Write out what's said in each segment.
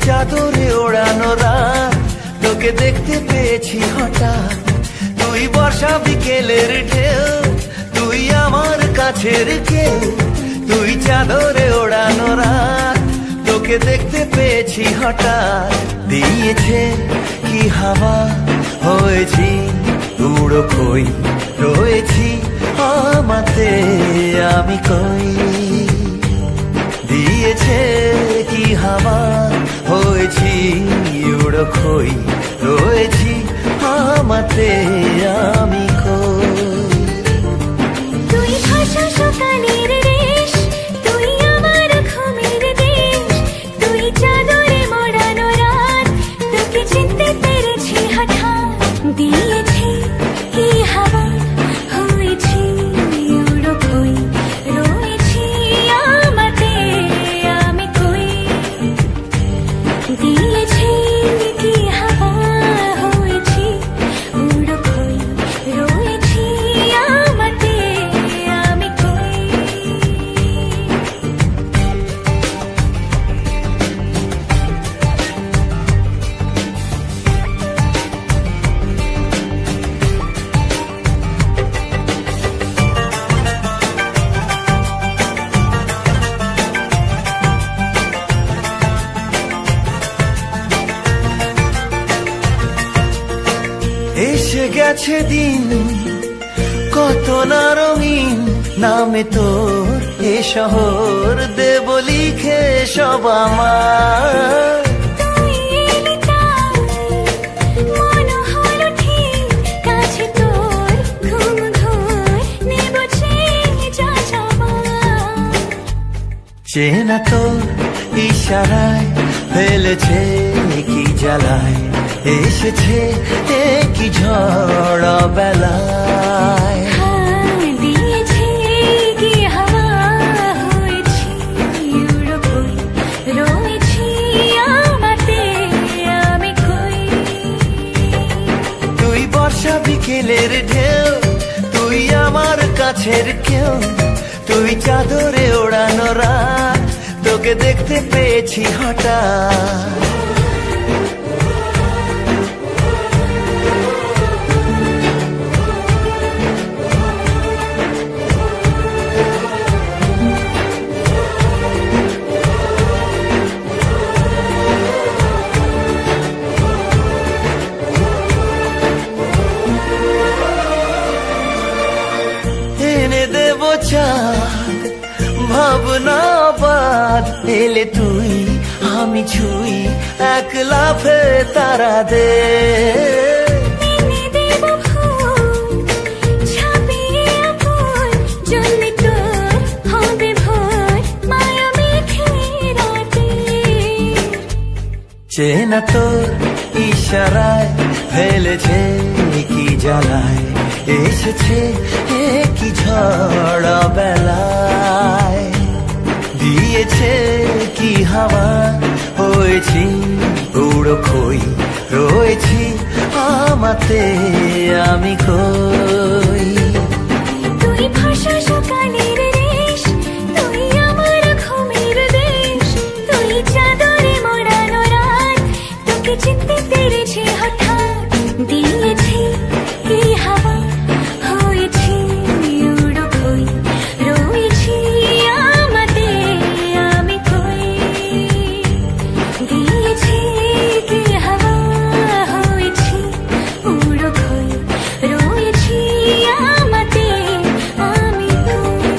চাদরে ওড়ানো রাত, তোকে দেখতে পেয়েছি হঠাৎ। তুই বর্ষা বিকেলের ঢেউ, তুই আমার কাছের কেউ। তুই চাদরে ওড়ানো রাত, তোকে দেখতে পেয়েছি হঠাৎ। দিয়েছে কি হাওয়া, হয়েছি উড়ো কই, রয়েছি আমাতে আমি কই। দিয়েছে কি হাওয়া, হয়েছি উড়ো কই, রয়েছি আমাতে আমি কই। তুই ভাষা সকালের রেশ, তুই আমার ঘুমের দেশ। তুই চাদরে মোড়ানো রাত, তোকে চিনতে পেরেছি হঠাৎ। দিয়েছি কি হাওয়া, হয়েছি উড়ো কই, রয়েছি আমাতে আমি কই। দিয়েছি কি হাওয়া, হয়েছি উড়ো কই, রয়েছি আমাতে আমি কই। এসে গেছে দিন কত না রঙিন, নামে তোর এ শহর দেব লিখে সব আমার। তুই এলি তাই মন হলো ঠিক, কাছে তোর ঘুম ঘুর নেব যা যাবার। চেনা তোর ইশারায় ফেলেছে কি জ্বালায়, এসেছে কি ঝড় বেলায়। দিয়েছি কি হাওয়া, হয়েছি উড়ো কই, রয়েছি আমাতে আমি কই। তুই বর্ষা বিকেলের ঢেউ, তুই আমার কাছের কেউ। তুই চাদরে ওড়ানো রাত, তোকে দেখতে পেয়েছি হঠাৎ। এনে দেব চাঁদ ভাবনা বাদ, এলে তুই আমি ছুই এক লাফে তারা দে। এনে দেব ফুল ছাপিয়ে ফুল, জ্বলবে তোর হবে ভোর মায়া মেঘে রাতে। চেনা তোর ইশারায় ফেলেছে কি জ্বালায়, এসেছে কি ঝড় বেলায়। দিয়েছে কি হাওয়া, হয়েছি উড়ো কই, রয়েছি আমাতে আমি কই। তুই ভাষা সকালের রেশ, তুই আমার ঘুমের দেশ। তুই চাদরে মোড়ানো রাত, তোকে চিনতে পেরেছি হঠাৎ। দিয়েছি কি হাওয়া, হয়েছি উড়ো কই, রয়েছি আমাতে আমি কই। দিয়েছি কি হাওয়া, হয়েছি উড়ো কই, রয়েছি আমাতে আমি কই।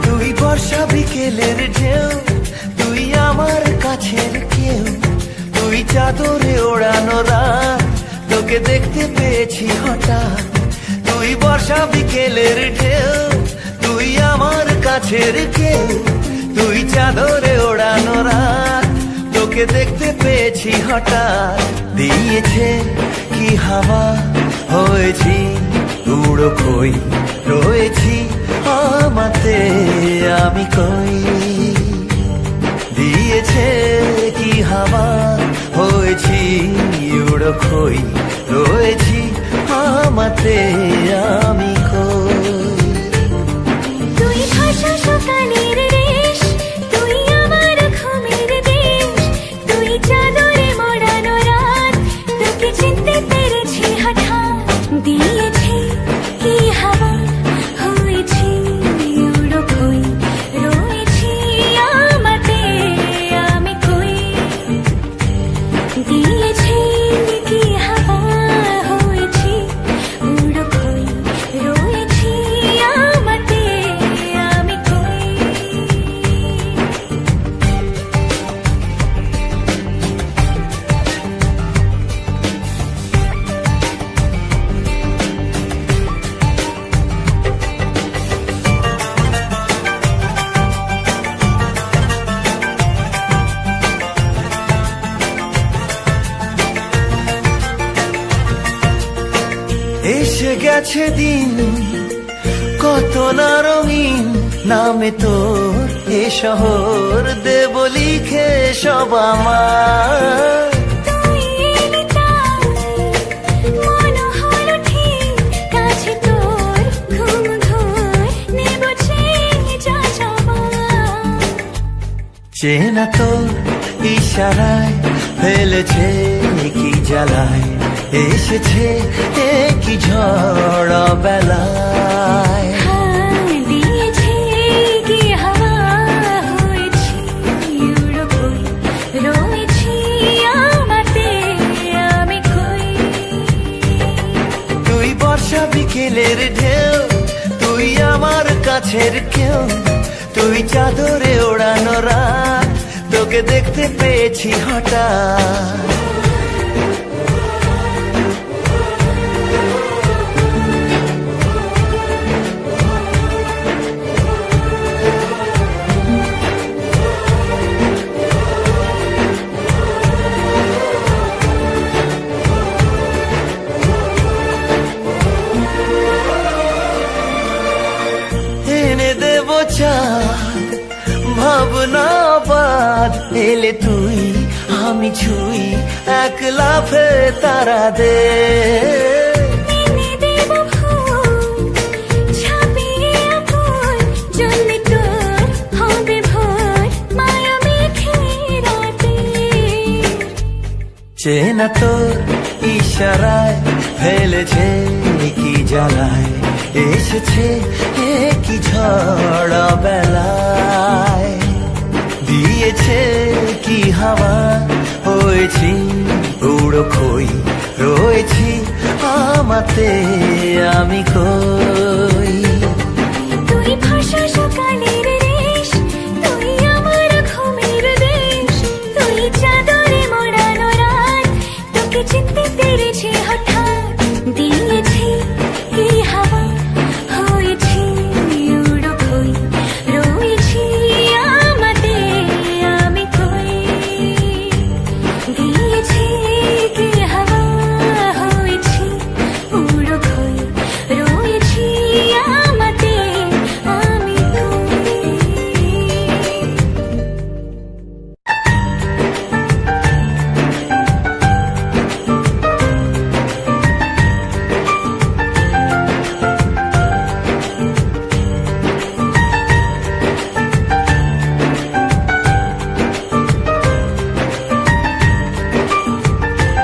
তুই বর্ষা বিকেলের ঢেউ, তুই আমার কাছের কেউ। তুই চাদরে ওড়ানো রাত, তোকে দেখতে পেয়েছি হঠাৎ। তুই বর্ষা বিকেলের ঢেউ, তুই আমার কাছের কেউ। তুই চাদরে ওড়ানো রাত, তোকে দেখতে পেয়েছি হঠাৎ। দিয়েছে কি হাওয়া, হয়েছি উড়ো কই, রয়েছি আমাতে আমি কই, দিয়েছে কি হাওয়া, হয়েছি উড়ো খই, রয়েছি আমাতে আমি কই। তুই ভাষা সকালের রেশ, তুই আমার ঘুমের দেশ, তুই চাদরে মোড়ানো রাত, তোকে চিনতে পেরেছি হঠাৎ। দিয়েছি কি হাওয়া, হয়েছি উড়ো খই, রয়েছি আমাতে আমি কই। দিয়েছি কি হাওয়া, হয়েছি উড়ো খই, রয়েছি আমাতে আমি কই। এসে গেছে দিন কত না রঙিন, নামে তোর এ শহর দেব লিখে সব আমার। তুই এলি তাই মন হলো ঠিক, কাছে তোর ঘুম ঘোর নেব চেয়ে যা যাবার। চেনা তোর ইশারায় ফেলেছে কি জ্বালায়, এসেছে কি ঝড় বেলায়। দিয়েছে কি হাওয়া, হয়েছি উড়ো খই, রয়েছি আমাতে আমি কই। তুই বর্ষা বিকেলের ঢেউ, তুই আমার কাছের কেউ, তুই চাদরে ওড়ানো রাত, তোকে দেখতে পেয়েছি হঠাৎ। এনে দেব চাঁদ ভাবনা বাদ, এলে তুই আমি ছুই এক লাফে তারা দে। এনে দেব ফুল ছাপিয়ে ফুল, জ্বলবে তোর হবে ভোর মায়া মেঘে রাতে। চেনা তোর ইশারায় ফেলেছে কি জ্বালায়, এসেছে কি ঝড় বেলায়। দিয়েছে কি হাওয়া, হয়েছি উড়ো খই, রয়েছি আমাতে আমি কই।